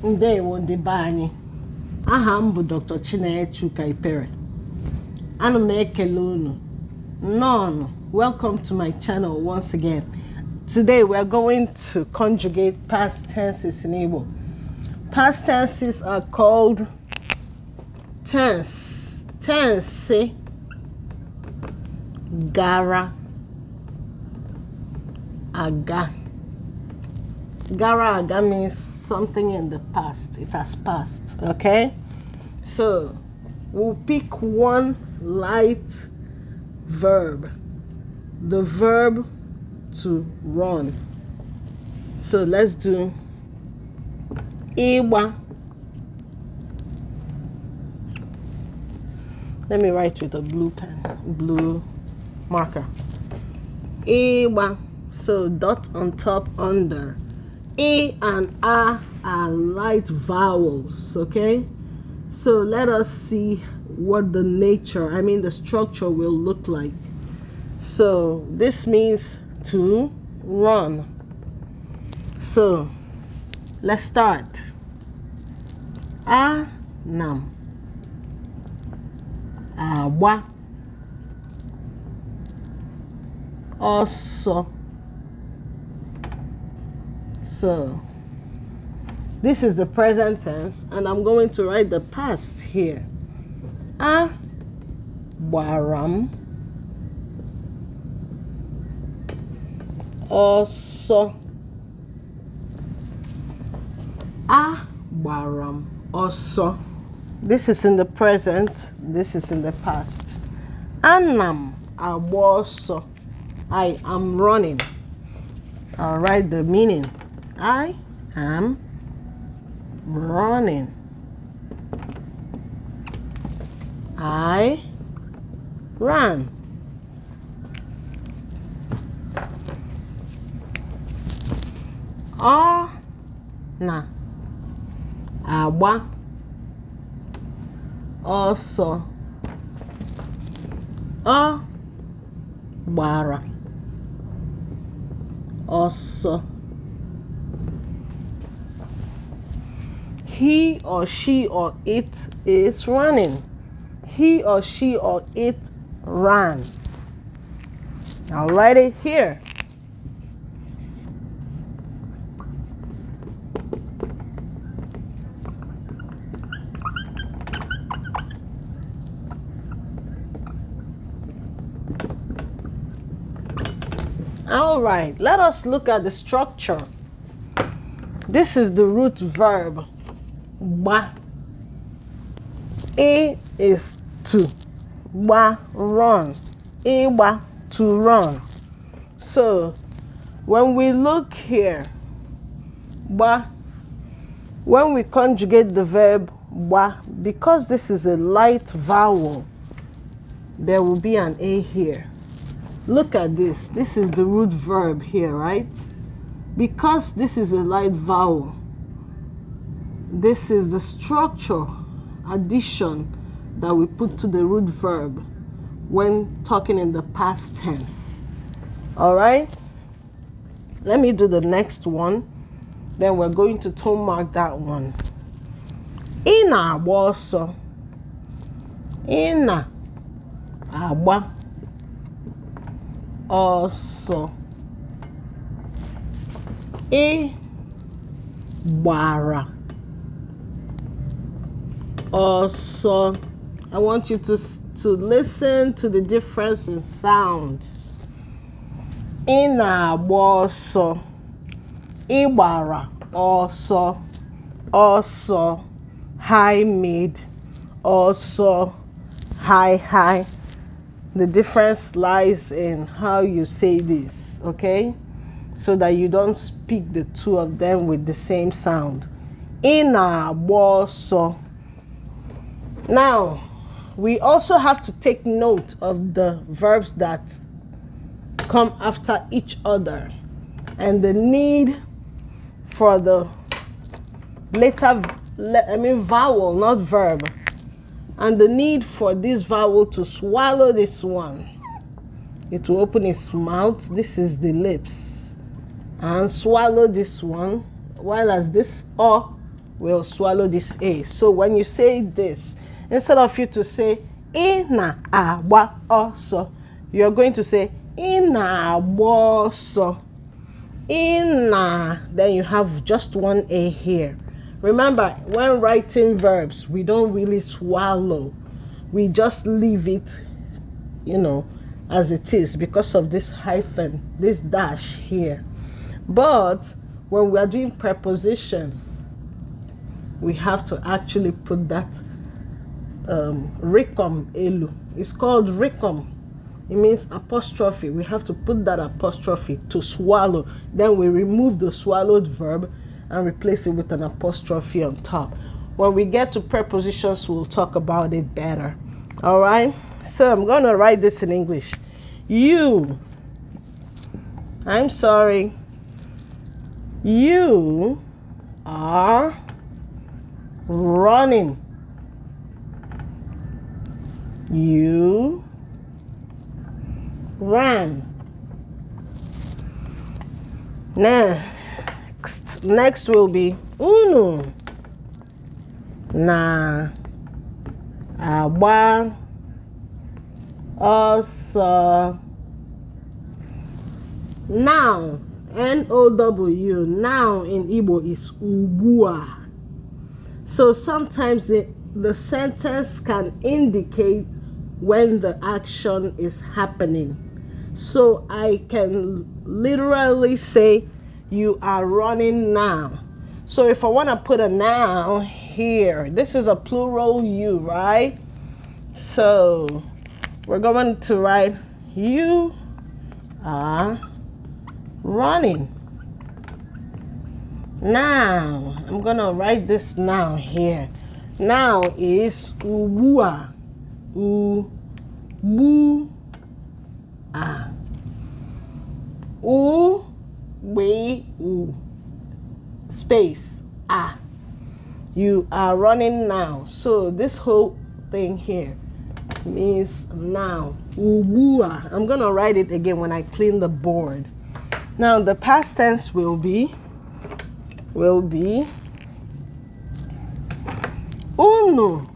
Ndewo ndị be anyị. Aha m bụ Dr. Chinechuka Ipere. Ana m ekele unu. Nnọọ. Welcome to my channel once again. Today we are going to conjugate past tenses in Igbo. Past tenses are called Tensi, Gara, Aga. Gara Aga means something in the past. It has passed. Okay? So we'll pick one light verb. The verb to run. So let's do Iwa. Let me write with a blue pen, blue marker. Iwa. So dot on top, under. E and A are light vowels, okay? So let us see what the nature, the structure will look like. So this means to run. So let's start. Nam. Awa. Also. So this is the present tense, and I'm going to write the past here. Waram. Also. Waram. Also. This is in the present. This is in the past. Anam. Awoso. I am running. I'll write the meaning. I am running. I ran. Na. Agba. Also. Gbara. Also. He or she or it is running. He or she or it ran. I'll write it here. All right, let us look at the structure. This is the root verb. Ba. E is to. Ba, run. Iba, to run. So when we look here, ba, when we conjugate the verb ba, because this is a light vowel, there will be an A here. Look at this. This is the root verb here, right? Because this is a light vowel, this is the structure, addition that we put to the root verb when talking in the past tense. All right? Let me do the next one. Then we're going to tone mark that one. Ina also. Ina agba. Also. Bara. Also, I want you to listen to the difference in sounds. Ina also. Ibara. Also. Also. High mid. Also. High. The difference lies in how you say this, okay? So that you don't speak the two of them with the same sound. Ina boso. Now, we also have to take note of the verbs that come after each other and the need for the vowel, not verb, and the need for this vowel to swallow this one. It will open its mouth. This is the lips. And swallow this one, while as this O will swallow this A. So when you say this, instead of you to say ị na-agba ọsọ, you're going to say ị na-agba ọsọ. Ị na, then you have just one A here. Remember, when writing verbs, we don't really swallow. We just leave it, you know, as it is because of this hyphen, this dash here. But when we are doing preposition, we have to actually put that ricum elu. It's called ricum. It means apostrophe. We have to put that apostrophe to swallow. Then we remove the swallowed verb and replace it with an apostrophe on top. When we get to prepositions, we'll talk about it better. All right? So I'm going to write this in English. You are running. You ran. Next will be unu na agba ọsọ. Now, N-O-W, now in Igbo is ugbua. So sometimes the sentence can indicate when the action is happening. So I can literally say, you are running now. So if I want to put a noun here, this is a plural you, right? So we're going to write, you are running. Now, I'm going to write this noun here. Now is ubua. U-bu-a. U-we-u. Space. A. You are running now. So this whole thing here means now. Ubua. I'm going to write it again when I clean the board. Now the past tense will be unu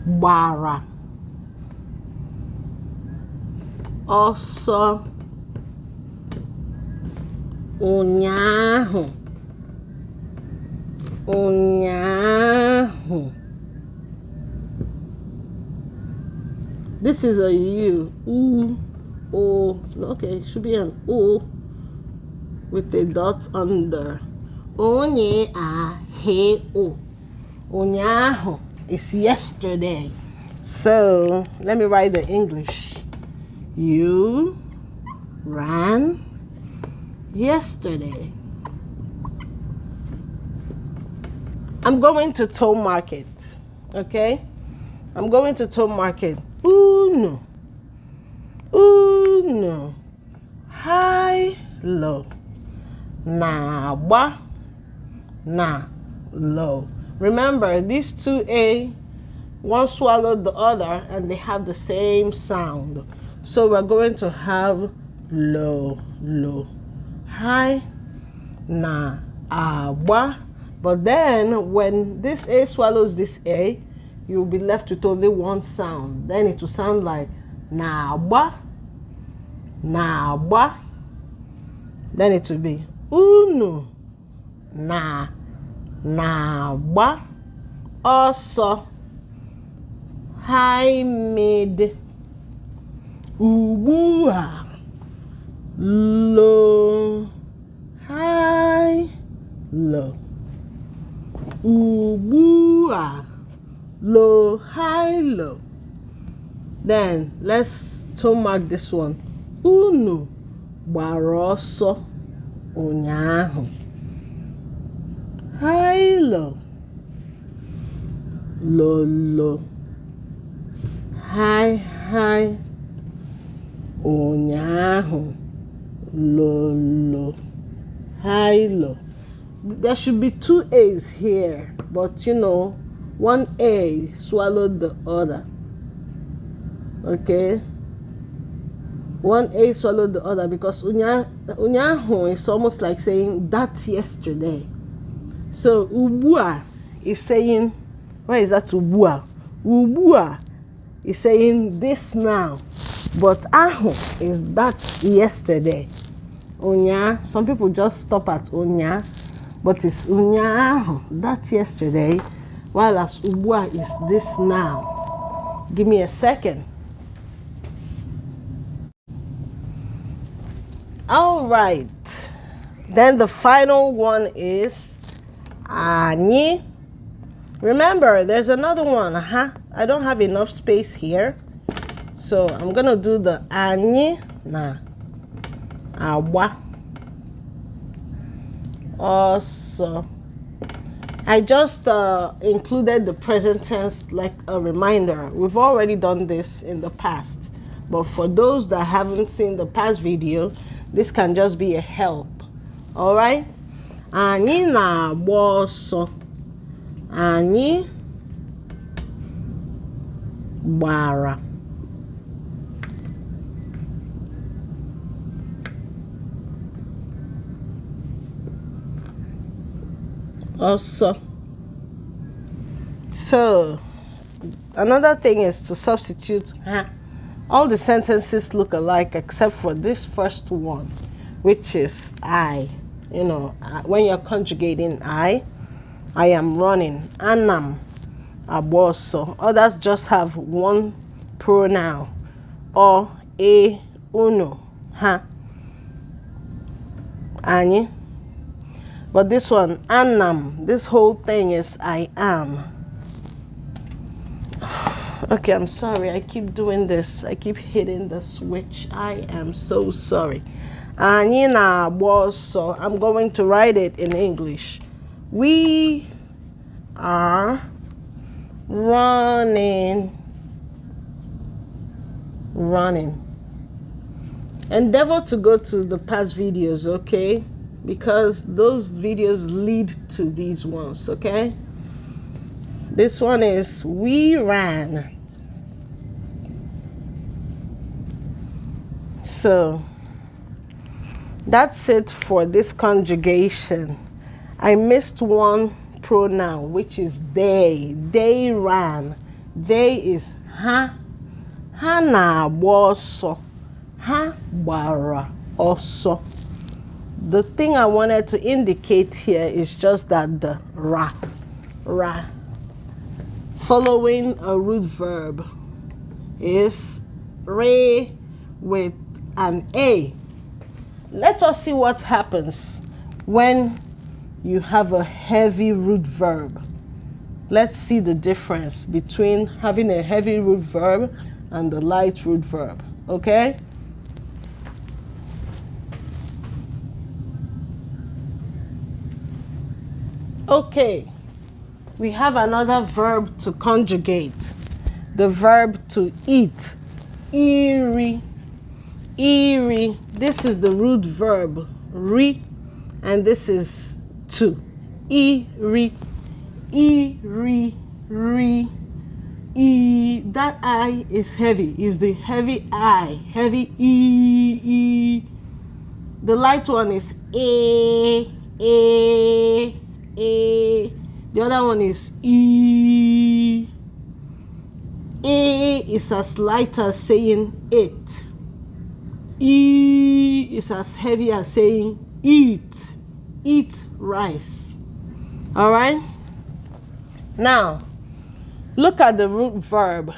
gbara ọsọ ụnyaahụ. This is a U. O. Okay, it should be an O with a dot under. Ụnyaahụ. Ụnyaahụ is yesterday. So let me write the English. You ran yesterday. I'm going to tow market. Okay? I'm going to tow market. Uno. High, low. Na-agba. Na, low. Remember, these two A, one swallowed the other, and they have the same sound. So we're going to have low, low. High, na, agba. But then when this A swallows this A, you'll be left with only one sound. Then it will sound like na-agba, na-agba. Then it will be unu na-agba ọsọ. High, mid, ugbua, low, high, low. Ugbua, low, high, low. Then let's toe mark this one. Unu gbara ọsọ ụnyaahụ. High, low. Low, low. High, high. Ụnyaahụ. Low, low. High, low. There should be two A's here, but you know, one A swallowed the other. Okay? One A swallowed the other because unyahu is almost like saying that's yesterday. So ubua is saying, where is that ubua? Ubua is saying this now, but aho is that yesterday. Unya, some people just stop at unya, but it's unya aho, that's yesterday, while as ubua is this now. Give me a second. All right, then the final one is ani. Remember, there's another one. I don't have enough space here, so I'm gonna do the ani na awa. Also, I just included the present tense like a reminder. We've already done this in the past, but for those that haven't seen the past video, this can just be a help. All right, ani na awa ọsọ. Anyị gbara ọsọ. So another thing is to substitute. All the sentences look alike except for this first one, which is I. You know, when you're conjugating I am running. Anam aboso. Others just have one pronoun or a uno. Ani. But this one, anam, this whole thing is I am. Okay, I'm sorry. I keep doing this. I keep hitting the switch. I am so sorry. Ani na aboso. I'm going to write it in English. We are running. Endeavor to go to the past videos, okay? Because those videos lead to these ones, okay? This one is we ran. So that's it for this conjugation. I missed one pronoun, which is they. They ran. They is ha. Ha na agba ọsọ. Ha gbara ọsọ. The thing I wanted to indicate here is just that the ra following a root verb is re with an a. Let us see what happens when you have a heavy root verb. Let's see the difference between having a heavy root verb and the light root verb, okay? Okay, we have another verb to conjugate. The verb to eat. Iri. Iri. This is the root verb, ri, and this is to. Iri. Iri. Ri. E. That I is heavy. Is the heavy I. Heavy E. The light one is A. The other one is E. A is as light as saying it. E is as heavy as saying eat. Eat rice. All right? Now, look at the root verb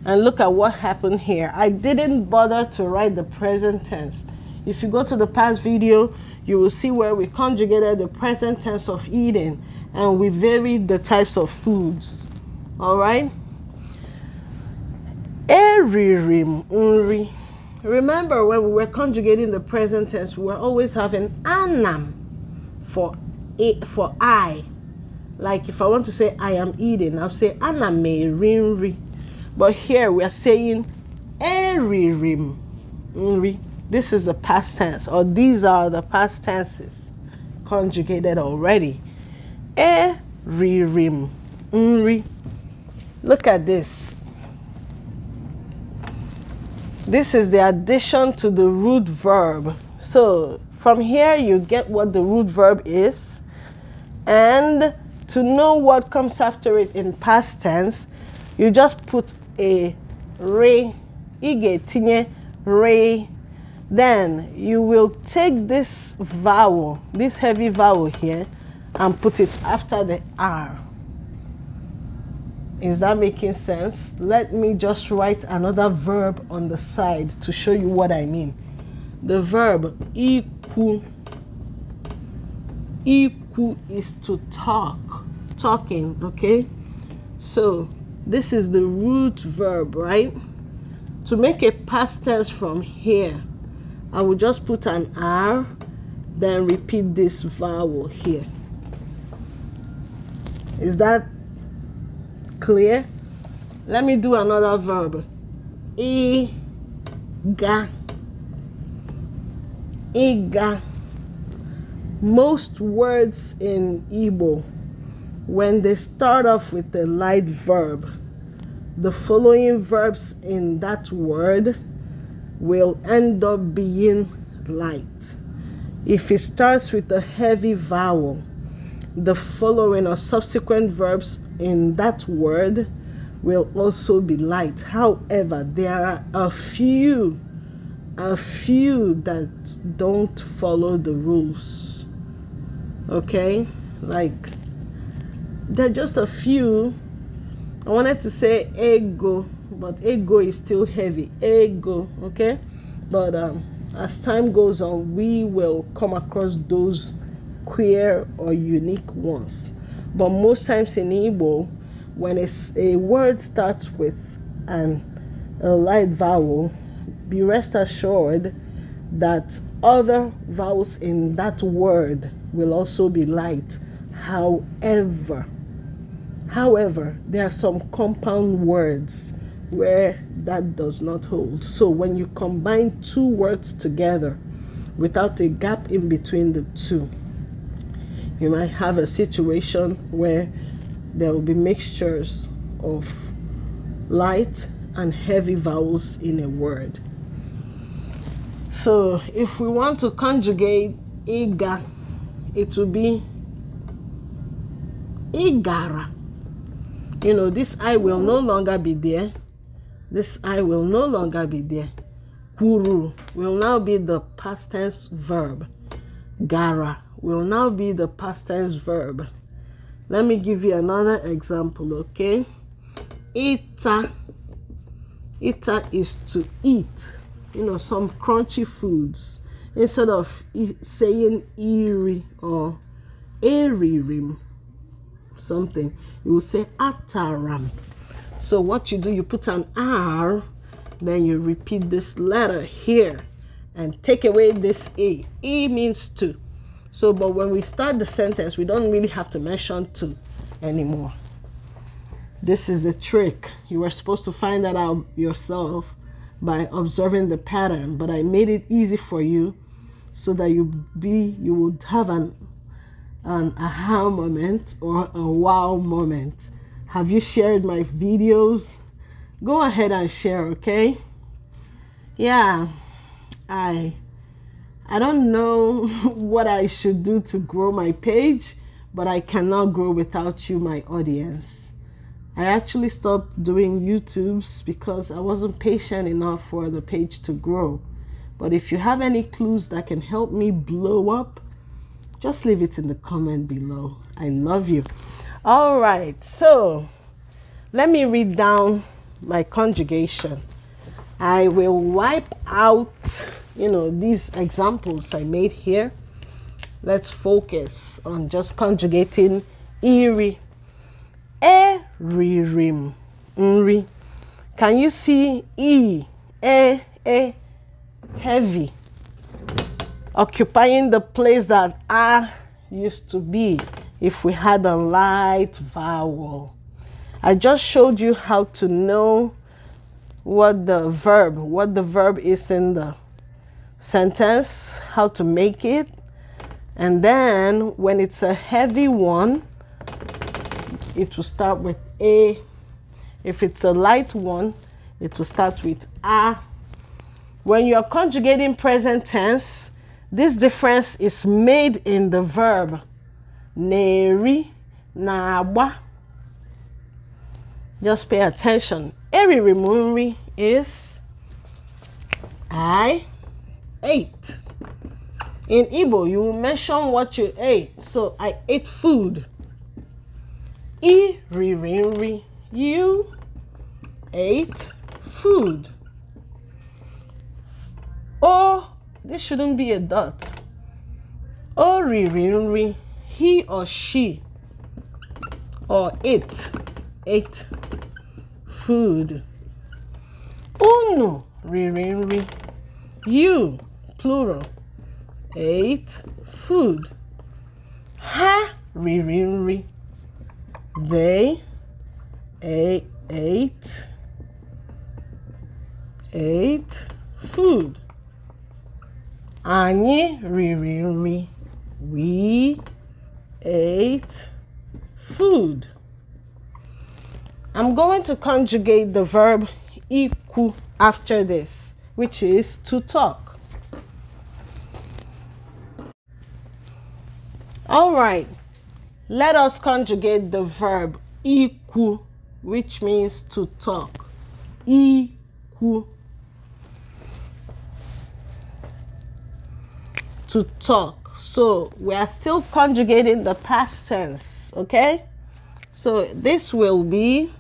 and look at what happened here. I didn't bother to write the present tense. If you go to the past video, you will see where we conjugated the present tense of eating and we varied the types of foods. All right? Eririm unri. Remember when we were conjugating the present tense, we were always having anam for I. Like if I want to say I am eating, I'll say aname rinri. But here we are saying eririm unri. This is the past tense, or these are the past tenses conjugated already. Eririm unri. Look at this. This is the addition to the root verb. So from here you get what the root verb is, And to know what comes after it in past tense, you just put a re, ige tinye re. Then you will take this vowel, this heavy vowel here, and put it after the R. Is that making sense? Let me just write another verb on the side to show you what I mean. The verb iku. Iku is to talk, talking, okay? So this is the root verb, right? To make a past tense from here, I will just put an R, then repeat this vowel here. Is that clear? Let me do another verb. Iga. Iga. Most words in Igbo, when they start off with a light verb, the following verbs in that word will end up being light. If it starts with a heavy vowel, the following or subsequent verbs in that word will also be light. However, there are a few that don't follow the rules. Okay? Like, they're just a few. I wanted to say ego, but ego is still heavy. Ego, okay? But as time goes on, we will come across those queer or unique ones. But most times in Igbo, when a word starts with a light vowel, be rest assured that other vowels in that word will also be light. However, there are some compound words where that does not hold. So when you combine two words together without a gap in between the two, you might have a situation where there will be mixtures of light and heavy vowels in a word. So if we want to conjugate iga, it will be igara. You know, this I will no longer be there. This I will no longer be there. Kuru will now be the past tense verb. Gara will now be the past tense verb. Let me give you another example, okay? Ita. Ita is to eat. You know, some crunchy foods. Instead of saying iri or eririm, something, you will say ataram. So what you do, you put an R, then you repeat this letter here and take away this A. E means to. So, but when we start the sentence, we don't really have to mention to anymore. This is the trick. You were supposed to find that out yourself by observing the pattern, but I made it easy for you so that you would have an aha moment or a wow moment. Have you shared my videos? Go ahead and share, okay? Yeah, I don't know what I should do to grow my page, but I cannot grow without you, my audience. I actually stopped doing YouTubes because I wasn't patient enough for the page to grow. But if you have any clues that can help me blow up, just leave it in the comment below. I love you. All right, so let me read down my conjugation. I will wipe out, these examples I made here. Let's focus on just conjugating iri. Eririm. Nri. Can you see e, heavy, occupying the place that a used to be if we had a light vowel? I just showed you how to know what the verb is in the sentence, how to make it. And then when it's a heavy one, it will start with a. If it's a light one, it will start with a. When you're conjugating present tense, this difference is made in the verb, na-eri, na-agba. Just pay attention. Eriri m nri is I ate. In Igbo, you will mention what you ate. So I ate food. I riri nri. You ate food. Oh, this shouldn't be a dot. O riri nri. He or she or it ate food. Unu riri nri. You, plural, ate food. Ha riri nri. They ate food. Anyị riri nri. We ate food. I'm going to conjugate the verb ikwu after this, which is to talk. All right, let us conjugate the verb ikwu, which means to talk. Ikwu. To talk. So we are still conjugating the past tense, okay? So this will be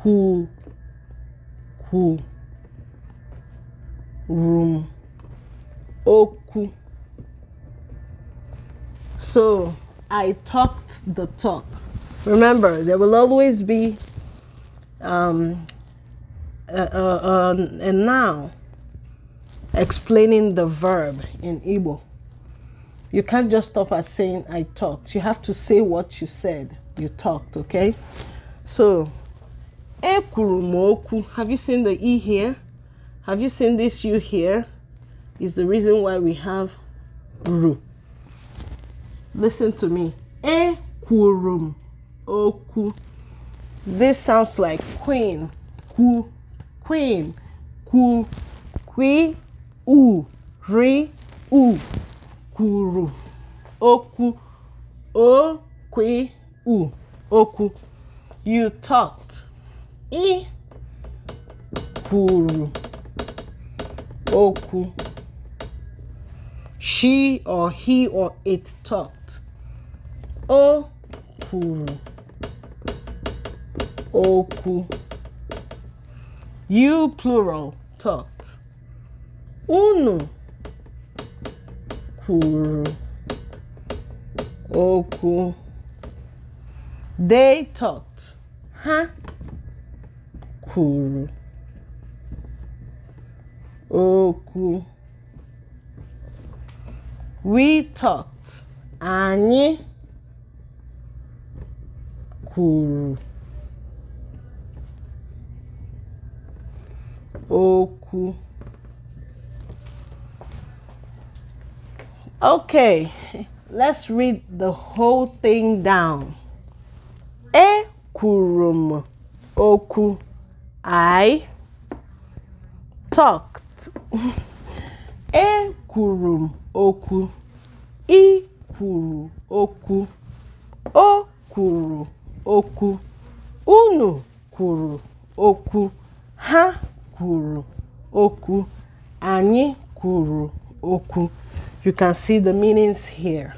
ku room oku. So I talked the talk. Remember, there will always be a noun explaining the verb in Igbo. You can't just stop at saying I talked. You have to say what you said. You talked, okay? So, ekwuru m okwu. Have you seen the E here? Have you seen this U here? Is the reason why we have ru. Listen to me. Ekwuru m okwu. This sounds like queen. Ku, queen. Ku, qui, u, ri, u. Kuru. Oku. O, qui, u. Oku. You talked. I. Kuru. Oku. She or he or it talked. O. Kuru. Oku. You, plural, talked. Unu. Kuru. Oku. They talked. Ha. Kuru. Oku. We talked. Anyị. Kuru. Oku. Okay, let's read the whole thing down. Ekwuru m okwu. I talked. Ekwuru m okwu. I kwuru okwu. O kwuru okwu. Unu kwuru okwu. Ha kwuru okwu. Anyị kwuru okwu. You can see the meanings here.